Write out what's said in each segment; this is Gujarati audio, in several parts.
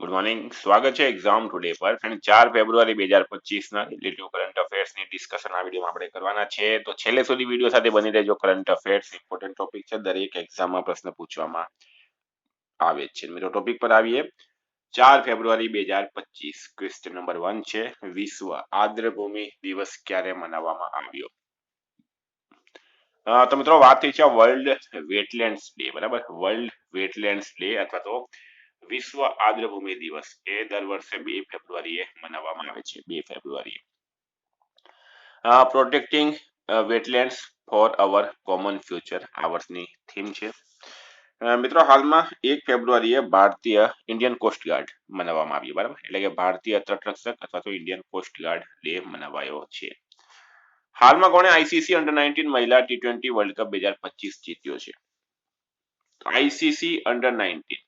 ગુડ મોર્નિંગ, સ્વાગત છે એક્ઝામ ટુડે પર. ફ્રેન્ડ 4 ફેબ્રુઆરી 2025 ના રિલેટિવ કરંટ અફેર્સ ની ડિસ્કશન આ વિડીયોમાં આપણે કરવાના છે. તો છેલ્લે સુધી વિડીયો સાથે બની રહેજો. કરંટ અફેર્સ ઇમ્પોર્ટન્ટ ટોપિક છે, દરેક એક્ઝામમાં પ્રશ્ન પૂછવામાં આવે છે. મિત્રો ટોપિક પર આવીએ. 4 ફેબ્રુઆરી 2025 ક્વેશ્ચન નંબર 1 છે, વિશ્વ આર્દ્રભૂમિ દિવસ ક્યારે મનાવવામાં આવ્યો? તો મિત્રો વાત થઈ છે વર્લ્ડ વેટલેન્ડ્સ ડે, બરાબર. વર્લ્ડ વેટલેન્ડ્સ ડે અથવા તો વિશ્વ આર્દ્રભૂમિ દિવસ એ દર વર્ષે 2 ફેબ્રુઆરીએ મનાવવામાં આવે છે. 2 ફેબ્રુઆરીએ પ્રોટેક્ટિંગ વેટલેન્ડ્સ ફોર અવર કોમન ફ્યુચર આ વર્ષની થીમ છે. મિત્રો હાલમાં 1 ફેબ્રુઆરીએ ભારતીય ઇન્ડિયન કોસ્ટ ગાર્ડ મનાવવામાં આવ્યું, બરાબર. એટલે કે ભારતીય તટરક્ષક અથવા તો ઇન્ડિયન કોસ્ટ ગાર્ડ ડે મનાવાયો છે. હાલમાં કોણે આઈસીસી અંડર 19 મહિલા T20 વર્લ્ડ કપ 2025 જીત્યો છે? આઈસીસી અંડર 19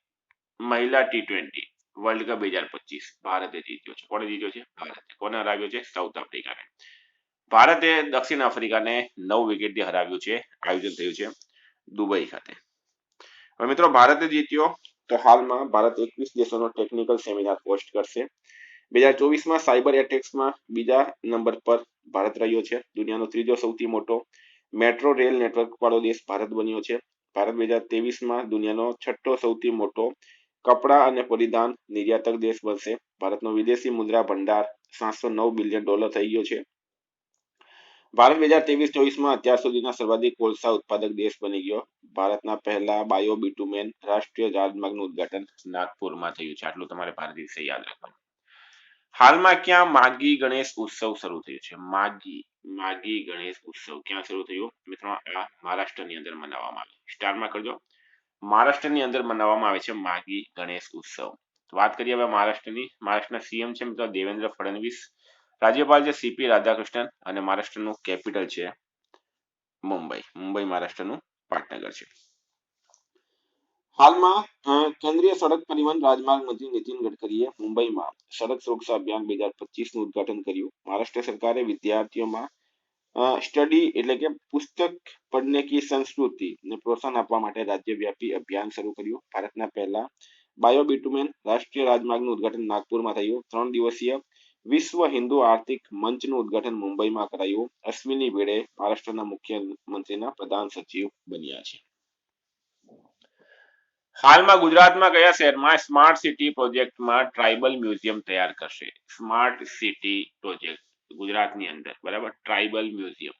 મહિલા T20 વર્લ્ડ કપ 2025 ભારતે જીત્યો છે. કોણે જીત્યો છે? ભારતે. કોને હરાવ્યો છે? સાઉથ આફ્રિકાને. ભારતે દક્ષિણ આફ્રિકાને 9 વિકેટથી હરાવ્યું છે. આયોજન થયું છે દુબઈ ખાતે. હવે મિત્રો ભારતે જીત્યો તો હાલમાં ભારત 21 દેશોનો ટેકનિકલ સેમિનાર હોસ્ટ કરશે. 2024માં સાયબર એટેક્સમાં બીજા નંબર પર ભારત રહ્યો છે. દુનિયાનો ત્રીજો સૌથી મોટો મેટ્રો રેલ નેટવર્ક વાળો દેશ ભારત બન્યો છે. ભારત 2023માં દુનિયાનો છઠ્ઠો સૌથી મોટો કપડા અને પરિધાન નિર્યાતક દેશ બનશે. ભારતનો વિદેશી મુદ્રા ભંડાર $709 બિલિયન થઈ ગયો છે. ભારત 2023-24માં અત્યાર સુધીના સર્વાધિક કોલસા ઉત્પાદક દેશ બની ગયો. ભારતના પહેલા બાયો બિટુમેન રાષ્ટ્રીય રાજમાર્ગનું ઉદ્ઘાટન નાગપુરમાં થયું છે. આટલું તમારે ભારત વિશે યાદ રાખવાનું. હાલમાં ક્યાં માગી ગણેશ ઉત્સવ શરૂ થયો છે? માગી ગણેશ ઉત્સવ ક્યાં શરૂ થયો? મિત્રો આ મહારાષ્ટ્રની અંદર મનાવવામાં આવે. સ્ટારમાં કરજો. મહારાષ્ટ્રની અંદર મનાવવામાં આવે છે માગી ગણેશ ઉત્સવ. વાત કરીએ હવે મહારાષ્ટ્રની. મહારાષ્ટ્રના સીએમ છે મિત્રો દેવેન્દ્ર ફડણવીસ, રાજ્યપાલ છે સીપી રાધાકૃષ્ણન અને મહારાષ્ટ્રનું કેપિટલ છે મુંબઈ. મુંબઈ મહારાષ્ટ્રનું પાટનગર છે. હાલમાં કેન્દ્રીય સડક પરિવહન રાજમાર્ગ મંત્રી નીતિન ગડકરીએ મુંબઈમાં સડક સુરક્ષા અભિયાન 2025 નું ઉદ્ઘાટન કર્યું. મહારાષ્ટ્ર સરકારે વિદ્યાર્થીઓમાં સ્ટડી એટલે કે પુસ્તક પઢને કી સંસ્કૃતિ ને પ્રોત્સાહન આપવા માટે રાજ્યવ્યાપી અભિયાન શરૂ કર્યું. ભારતના પહેલા બાયો બિટુમેન રાષ્ટ્રીય રાજમાર્ગનું ઉદ્ઘાટન નાગપુરમાં થયું. 3 દિવસીય વિશ્વ હિન્દુ આર્થિક મંચનું ઉદ્ઘાટન મુંબઈમાં કરાયું. અશ્વિની ભીડે મહારાષ્ટ્રના મુખ્યમંત્રીના પ્રધાન સચિવ બન્યા છે. હાલમાં ગુજરાતમાં કયા શહેરમાં સ્માર્ટ સિટી પ્રોજેક્ટમાં ટ્રાઇબલ મ્યુઝિયમ તૈયાર કરશે? સ્માર્ટ સિટી પ્રોજેક્ટ ગુજરાતની અંદર, બરાબર. ટ્રાઇબલ મ્યુઝિયમ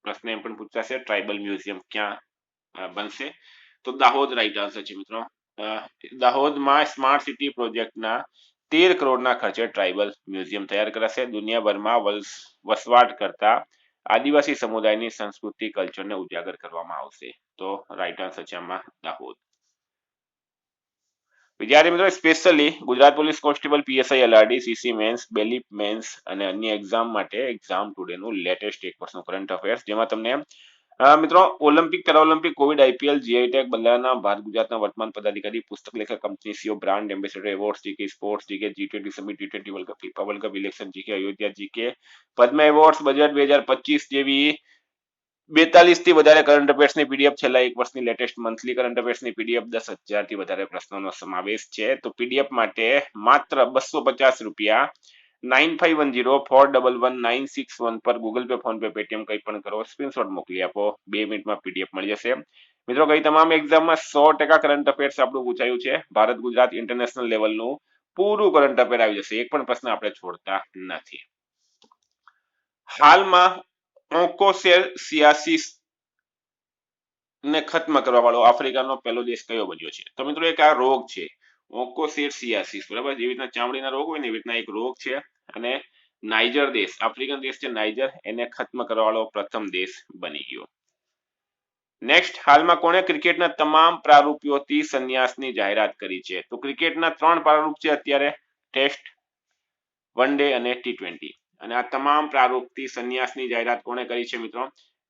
પ્રશ્ન એમ પણ પૂછાશે ટ્રાઇબલ મ્યુઝિયમ ક્યાં બનશે? તો દાહોદ રાઈટ આન્સર છે મિત્રો. દાહોદમાં સ્માર્ટ સિટી પ્રોજેક્ટના 13 કરોડના ખર્ચે ટ્રાઇબલ મ્યુઝિયમ તૈયાર કરાશે. દુનિયાભરમાં વસવાટ કરતા આદિવાસી સમુદાયની સંસ્કૃતિ કલ્ચરને ઉજાગર કરવામાં આવશે. તો રાઈટ આન્સર છે આમાં દાહોદ. વિદ્યાર્થી મિત્રો specially Gujarat police constable, PSI, LRD, CC mains, બેલીપ મેન્સ અને અન્ય એક્ઝામ માટે એક્ઝામ ટુડેનું લેટેસ્ટ 1% કરંટ અફેર્સ, જેમાં તમને મિત્રો Olympic, Paralympic, Covid, IPL, GI tag, બદલાના ભારત ગુજરાતના વર્તમાન પદાધિકારી, પુસ્તક લેખક, company CEO, brand ambassador award, GK sports, GK G20 summit, T20 world cup, FIFA world cup, election GK, Ayodhya GK, Padma awards, budget 2025 જેવી 42 થી વધારે કરંટ અફેર્સની પીડીએફ, છેલ્લા 1 વર્ષની લેટેસ્ટ મંથલી કરંટ અફેર્સની પીડીએફ, 10,000 થી વધારે પ્રશ્નોનો સમાવેશ છે. તો પીડીએફ માટે માત્ર 250 રૂપિયા 9510411961 પર Google pay, phone pay, Paytm કંઈ પણ કરો, સ્ક્રીનશોટ મોકલી આપો. 2 મિનિટમાં પીડીએફ મળી જશે. મિત્રો કઈ તમામ એક્ઝામમાં 100% કરંટ અફેર્સ આપણું પૂછાયું છે. ભારત ગુજરાત ઇન્ટરનેશનલ લેવલનું પૂરું કરંટ અફેર આવી જશે. એક પણ પ્રશ્ન આપણે છોડતા નથી. હાલમાં ઓન્કોસેરસિયાસિસ ને ખત્મ કરવા વાળો આફ્રિકાનો પહેલો દેશ કયો બન્યો છે? તો મિત્રો એક આ રોગ છે ઓન્કોસેરસિયાસિસ, બરાબર. જેવી રીતના ચામડીના રોગ હોય ને એવી રીતના એક રોગ છે અને નાઇજર દેશ, આફ્રિકન દેશ છે નાઇજર, એને ખત્મ કરવા વાળો પ્રથમ દેશ બની ગયો. નેક્સ્ટ, હાલમાં કોણે ક્રિકેટના તમામ પ્રારૂપોથી સંન્યાસની જાહેરાત કરી છે? તો ક્રિકેટના 3 પ્રારૂપ છે અત્યારે, ટેસ્ટ, વન ડે અને T20, અને આ તમામ પ્રારૂપથી સંન્યાસની જાહેરાત કોણે કરી છે મિત્રો?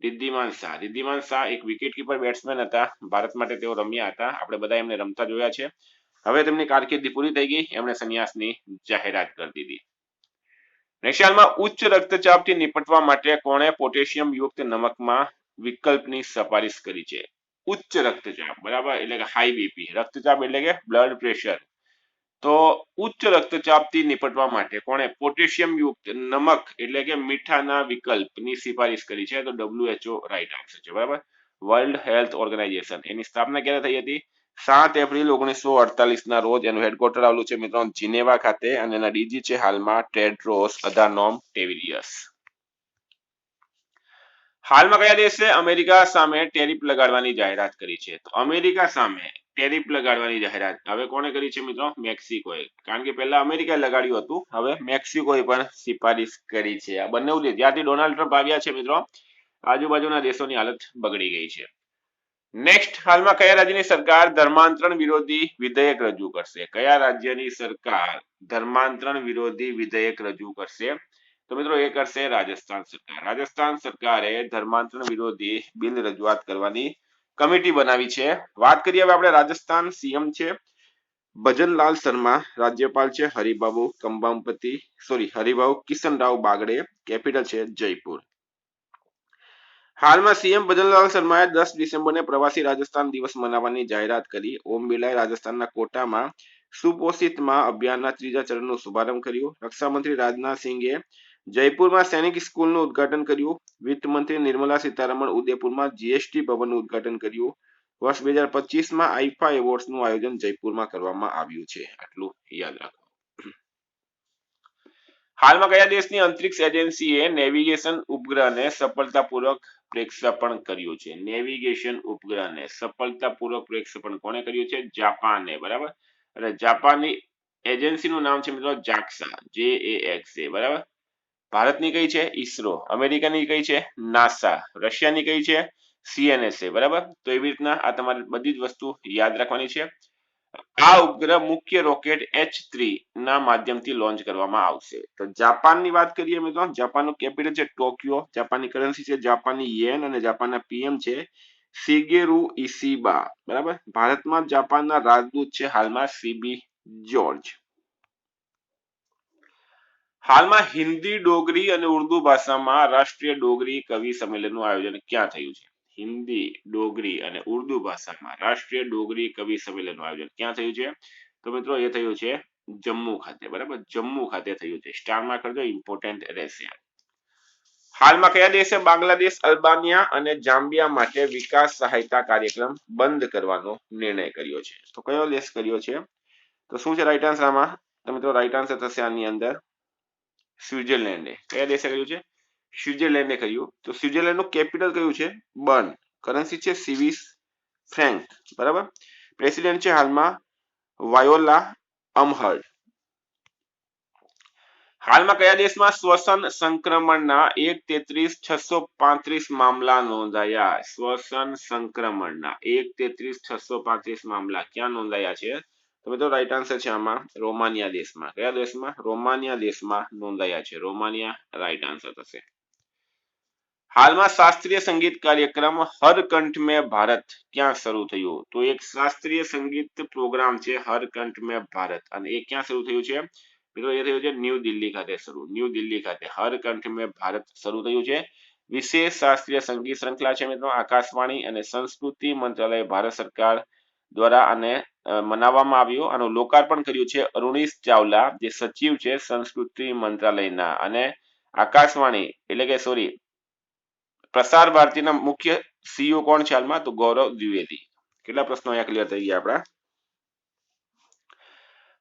રિદ્ધિમાન શાહ. રિદ્ધિમાન શાહ એક વિકેટ કીપર બેટ્સમેન હતા. ભારત માટે તેઓ રમ્યા હતા. આપણે બધા એમને રમતા જોયા છે. હવે તેમની કારકિર્દી પૂરી થઈ ગઈ, એમણે સંન્યાસની જાહેરાત કરી દીધી. નેક્સ્ટ, હાલમાં ઉચ્ચ રક્તચાપથી નિપટવા માટે કોણે પોટેશિયમ યુક્ત નમકમાં વિકલ્પની સિફારિશ કરી છે? ઉચ્ચ રક્તચાપ, બરાબર, એટલે કે હાઈ બીપી. રક્તચાપ એટલે કે બ્લડ પ્રેશર. તો ઉચ્ચ રક્તચાપથી નિપટવા માટે કોણે પોટેશિયમ યુક્ત નમક એટલે કે મીઠાના વિકલ્પની સિફારિશ કરી છે? તો WHO રાઈટ આન્સર છે, બરાબર. વર્લ્ડ હેલ્થ ઓર્ગેનાઇઝેશન એની સ્થાપના ક્યારે થઈ હતી? 7 એપ્રિલ 1948 ના રોજ. એનું હેડક્વાર્ટર આવેલું છે મિત્રો જીનેવા ખાતે અને એના ડીજી છે હાલમાં ટેડ્રોસ અધાનોમ ટેવિલિયસ. હાલમાં કયા દેશે અમેરિકા સામે ટેરિફ લગાડવાની જાહેરાત કરી છે? તો અમેરિકા સામે ટેરિફ લગાડવાની જાહેરાત હવે કોણે કરી છે મિત્રો? મેક્સિકોએ. કારણ કે પહેલા અમેરિકાએ લગાડ્યું હતું, હવે મેક્સિકોએ પણ સિફારિશ કરી છે. આ બંને જ્યાંથી ડોનાલ્ડ ટ્રમ્પ આવ્યા છે મિત્રો, આજુબાજુના દેશોની હાલત બગડી ગઈ છે. નેક્સ્ટ, હાલમાં કયા રાજ્યની સરકાર ધર્માંતરણ વિરોધી વિધેયક રજૂ કરશે? કયા રાજ્યની સરકાર ધર્માંતરણ વિરોધી વિધેયક રજૂ કરશે? તો મિત્રો એ કરશે રાજસ્થાન સરકાર. રાજસ્થાન સરકારે ધર્માંતરણ વિરોધી બિલ રજૂઆત કરવાની કમિટી બનાવી છે. વાત કરીએ હવે આપણે રાજસ્થાન. સીએમ છે ભજનલાલ શર્મા, રાજ્યપાલ છે હરિભાઉ કિશનરાવ બાગડે, કેપિટલ છે જયપુર. હાલમાં સીએમ ભજનલાલ શર્માએ 10 ડિસેમ્બરને પ્રવાસી રાજસ્થાન દિવસ મનાવવાની જાહેરાત કરી. ઓમ બિરલાએ રાજસ્થાનના કોટામાં સુપોષિત માં અભિયાનના 3જા ચરણનો શુભારંભ કર્યો. રક્ષામંત્રી રાજનાથ સિંહે જયપુરમાં સૈનિક સ્કૂલનું ઉદ્ઘાટન કર્યું. વિત્ત મંત્રી નિર્મલા સીતારમણ ઉદયપુરમાં જીએસટી ભવનનું ઉદ્ઘાટન કર્યું. વર્ષ 2025માં આઈફા એવોર્ડ્સનું આયોજન જયપુરમાં કરવામાં આવ્યું છે. આટલું યાદ રાખો. હાલમાં કયા દેશની અંતરિક્ષ એજન્સીએ નેવિગેશન ઉપગ્રહને સફળતાપૂર્વક પ્રક્ષેપણ કર્યું છે? નેવિગેશન ઉપગ્રહને સફળતાપૂર્વક પ્રક્ષેપણ કોણે કર્યું છે? જાપાને, બરાબર. અને જાપાનની એજન્સીનું નામ છે મિત્રો જાક્સા, JAXA, બરાબર. ભારતની કઈ છે? ઈસરો. અમેરિકાની કઈ છે? નાસા. રશિયાની કઈ છે? CNSA, બરાબર. તો એવી રીતના આ તમારે બધી જ વસ્તુ યાદ રાખવાની છે. આ ઉપગ્રહ મુખ્ય રોકેટ H3 ના માધ્યમથી લોન્ચ કરવામાં આવશે. તો જાપાનની વાત કરીએ મિત્રો, જાપાનનું કેપિટલ છે ટોક્યો, જાપાનની કરન્સી છે જાપાની યેન અને જાપાનના પીએમ છે શિગેરુ ઇશિબા, બરાબર. ભારતમાં જાપાનના રાજદૂત છે હાલમાં CB જોર્જ. હાલમાં હિન્દી, ડોગરી અને ઉર્દુ ભાષામાં રાષ્ટ્રીય ડોગરી કવિ સંમેલનનું આયોજન ક્યાં થયું છે? હિન્દી, ડોગરી અને ઉર્દુ ભાષામાં રાષ્ટ્રીય ડોગરી કવિ સંમેલનનું આયોજન ક્યાં થયું છે? તો મિત્રો એ થયું છે જમ્મુ ખાતે, બરાબર. જમ્મુ ખાતે થયું છે. સ્ટારમાં કરજો, ઇમ્પોર્ટન્ટ રહેશે. હાલમાં કયા દેશે બાંગ્લાદેશ, અલ્બાનિયા અને જામ્બિયા માટે વિકાસ સહાયતા કાર્યક્રમ બંધ કરવાનો નિર્ણય કર્યો છે? તો કયો દેશ કર્યો છે? તો શું છે રાઈટ આન્સર આમાં? તો મિત્રો રાઈટ આન્સર થશે આની અંદર સ્વિટ્ઝરલેન્ડે. કયા દેશે કર્યું છે? સ્વિટ્ઝરલેન્ડે કર્યું. તો સ્વિટ્ઝરલેન્ડનું કેપિટલ કયું છે? બર્ન. કરન્સી છે સ્વિસ ફ્રેન્ક, બરાબર. પ્રેસિડેન્ટ છે હાલમાં વાયોલા અમહર્ડ. હાલમાં કયા દેશમાં શ્વસન સંક્રમણના 1,33,635 મામલા નોંધાયા? શ્વસન સંક્રમણના 1,33,635 મામલા ક્યાં નોંધાયા છે? તો મિત્રો રાઈટ આન્સર છે આમાં રોમાનિયા દેશમાં. કયા દેશમાં? રોમાનિયા દેશમાં નોંધાયા છે. રોમાનિયા રાઈટ આન્સર થશે. હાલમાં શાસ્ત્રીય સંગીત કાર્યક્રમ હર કંઠ મેં ભારત ક્યાં શરૂ થયું? તો એક શાસ્ત્રીય સંગીત પ્રોગ્રામ છે હર કંઠ મેં ભારત, અને એ ક્યાં શરૂ થયું છે? મિત્રો એ થયું છે ન્યૂ દિલ્હી ખાતે શરૂ. ન્યૂ દિલ્હી ખાતે હર કંઠ મેં ભારત શરૂ થયું છે. વિશેષ શાસ્ત્રીય સંગીત શ્રૃંખલા છે મિત્રો. આકાશવાણી અને સંસ્કૃતિ મંત્રાલય ભારત સરકાર દ્વારા આને મનાવવામાં આવ્યું. આનું લોકાર્પણ કર્યું છે અરુણીશ ચાવલા, જે સચિવ છે સંસ્કૃતિ મંત્રાલયના, અને આકાશવાણી એટલે કે પ્રસાર ભારતીના મુખ્ય CEO કોણ છે હાલમાં? તો ગૌરવ દ્વિવેદી. કેટલા પ્રશ્નો અહીંયા ક્લિયર થઈ ગયા આપણા?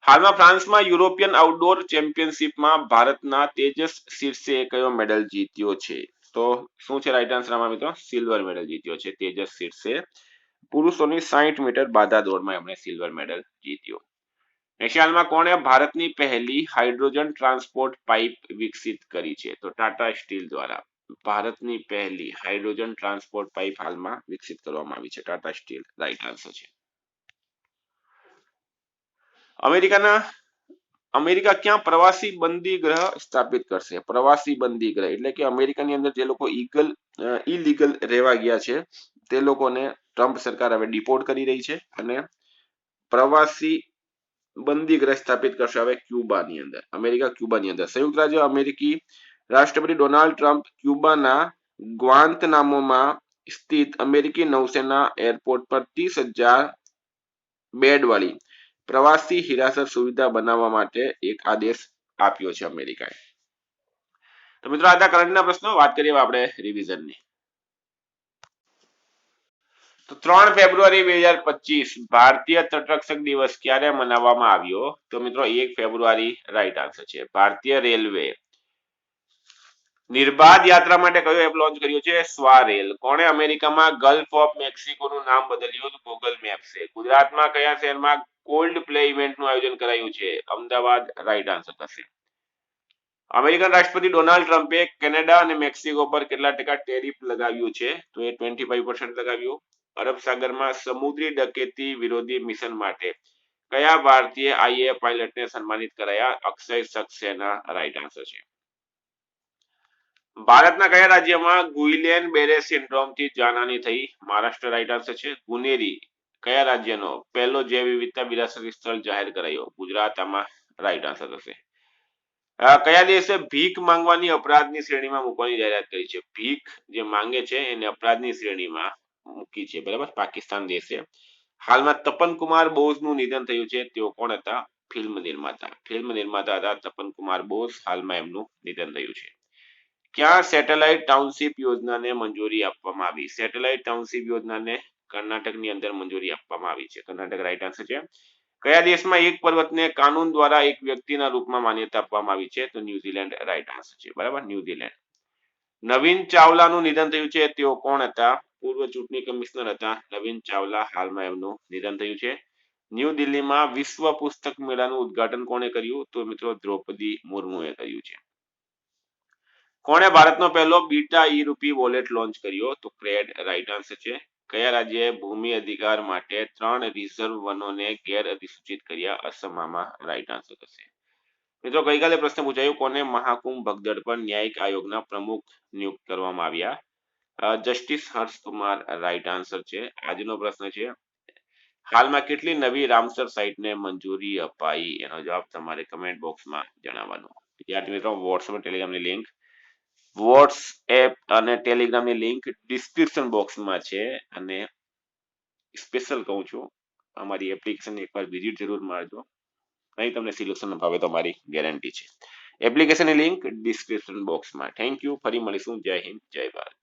હાલમાં ફ્રાન્સમાં યુરોપિયન આઉટડોર ચેમ્પિયનશિપમાં ભારતના તેજસ શીર્ષે કયો મેડલ જીત્યો છે? તો શું છે રાઈટ આન્સર આમાં મિત્રો? સિલ્વર મેડલ જીત્યો છે તેજસ શીર્ષે. પુરુષોની 60 મીટર બાધા દોડમાં એમણે સિલ્વર મેડલ જીત્યો. હાલમાં કોણે ભારતની પહેલી હાઇડ્રોજન ટ્રાન્સપોર્ટ પાઇપ વિકસિત કરી છે? તો ટાટા સ્ટીલ દ્વારા ભારતની પહેલી હાઇડ્રોજન ટ્રાન્સપોર્ટ પાઇપ હાલમાં વિકસિત કરવામાં આવી છે. ટાટા સ્ટીલ રાઈટ આન્સર છે. અમેરિકા ક્યાં પ્રવાસી બંદી ગ્રહ સ્થાપિત કરશે? પ્રવાસી બંદી ગ્રહ એટલે કે અમેરિકાની અંદર જે લોકો ઇલીગલ રહેવા ગયા છે તે લોકોને ટ્રમ્પ સરકાર હવે ડિપોર્ટ કરી રહી છે અને પ્રવાસી બંદી ગ્રહ સ્થાપિત કરશે હવે ક્યુબાની અંદર. અમેરિકા ક્યુબાની અંદર. સંયુક્ત રાજ્ય અમેરિકી રાષ્ટ્રપતિ ડોનાલ્ડ ટ્રમ્પ ક્યુબાના ગ્વાન્તનામોમાં સ્થિત અમેરિકી નૌસેના એરપોર્ટ પર 30,000 બેડ વાળી પ્રવાસી હિરાસત સુવિધા બનાવવા માટે એક આદેશ આપ્યો છે અમેરિકાએ. તો મિત્રો આજના કરંટના પ્રશ્નો. વાત કરીએ આપણે રિવિઝનની. તો 3 ફેબ્રુઆરી 2025 ભારતીય તટરક્ષક દિવસ ક્યારે મનાવવામાં આવ્યો? તો મિત્રો 1 ફેબ્રુઆરી રાઈટ આન્સર છે. ભારતીય રેલવે નિર્બાધ યાત્રા માટે કયો એપ લોન્ચ કર્યો છે? સ્વારેલ. કોણે અમેરિકામાં ગલ્ફ ઓફ મેક્સિકોનું નામ બદલ્યું? ગૂગલ મેપ્સે. ગુજરાતમાં કયા શહેરમાં કોલ્ડ પ્લે ઇવેન્ટનું આયોજન કરાયું છે? અમદાવાદ રાઈટ આન્સર થશે. અમેરિકન રાષ્ટ્રપતિ ડોનાલ્ડ ટ્રમ્પે કેનેડા અને મેક્સિકો પર કેટલા ટકા ટેરિફ લગાવ્યું છે? તો એ 25% લગાવ્યું. અરબ સાગરમાં સમુદ્રી ડકેતી વિરોધી મિશન માટે કયા ભારતીય આઈએ પાયલટને સન્માનિત કરાયા? અક્ષય સક્સેના રાઈટ આન્સર છે. ભારતના કયા રાજ્યમાં ગુઇલેન બેરે સિન્ડ્રોમથી જાનહાની થઈ? મહારાષ્ટ્ર રાઈટ આન્સર છે. ગુનેરી કયા રાજ્યનો પહેલો જૈવ વિવિધતા વિરાસતી સ્થળ જાહેર કરાયો? ગુજરાત આમાં રાઈટ આન્સર થશે. કયા દેશે ભીખ માંગવાની અપરાધની શ્રેણીમાં મૂકવાની જાહેરાત કરી છે? ભીખ જે માંગે છે એને અપરાધની શ્રેણીમાં મૂકી છે, બરાબર. પાકિસ્તાન દેશે. હાલમાં તપન કુમાર બોઝનું નિધન થયું છે. તેઓ કોણ હતા? ફિલ્મ નિર્માતા હતા તપન કુમાર બોઝ. હાલમાં એમનું નિધન થયું છે. ક્યાં સેટેલાઇટ ટાઉનશીપ યોજનાને મંજૂરી આપવામાં આવી? સેટેલાઇટ ટાઉનશીપ યોજનાને કર્ણાટકની અંદર મંજૂરી આપવામાં આવી છે. કર્ણાટક રાઈટ આન્સર છે. કયા દેશમાં એક પર્વતને કાનૂન દ્વારા એક વ્યક્તિના રૂપમાં માન્યતા આપવામાં આવી છે? તો ન્યુઝીલેન્ડ રાઈટ આન્સર છે, બરાબર. ન્યુઝીલેન્ડ. નવીન ચાવલાનું નિધન થયું છે. તેઓ કોણ હતા? પૂર્વ ચૂંટણી કમિશનર હતા નવીન ચાવલા. હાલમાં એમનું નિધન થયું છે. ન્યૂ દિલ્હીમાં વિશ્વ પુસ્તક મેળાનું ઉદ્ઘાટન કોણે કર્યું? તો મિત્રો દ્રૌપદી મુર્મુએ કર્યું છે. કોણે ભારતનો પહેલો બીટા ઈ રૂપી વોલેટ લોન્ચ કર્યો? તો ક્રેડ રાઈટ આન્સર છે. કયા રાજ્યએ ભૂમિ અધિકાર માટે 3 રિઝર્વ વનોને ગેરઅધિસૂચિત કર્યા? અસમમાં રાઈટ આન્સર થશે. મિત્રો ગઈકાલે પ્રશ્ન પૂછાયો, કોને મહાકુંભ ભગદડ પર ન્યાયિક આયોગના પ્રમુખ નિયુક્ત કરવામાં આવ્યા? જસ્ટિસ હર્ષકુમાર રાઈટ આન્સર છે. આજનો પ્રશ્ન છે, હાલમાં કેટલી નવી રામસર સાઇટને મંજૂરી અપાઈ? એનો જવાબ તમારે કમેન્ટ બોક્સમાં જણાવવાનો. વિદ્યાર્થી મિત્રો, વોટ્સએપ ટેલિગ્રામની લિંક વોટ્સએપ અને ટેલિગ્રામની લિંક ડિસ્ક્રિપ્શન બોક્સમાં છે. અને સ્પેશિયલ કહું છું, અમારી એપ્લિકેશન એકવાર વિઝિટ જરૂર મારજો. નહીં તમને સિલેક્શન ભાવે તો મારી ગેરંટી છે. એપ્લિકેશનની લિંક ડિસ્ક્રિપ્શન બોક્સમાં. Thank you. ફરી મળીશું. જય હિન્દ, જય ભારત.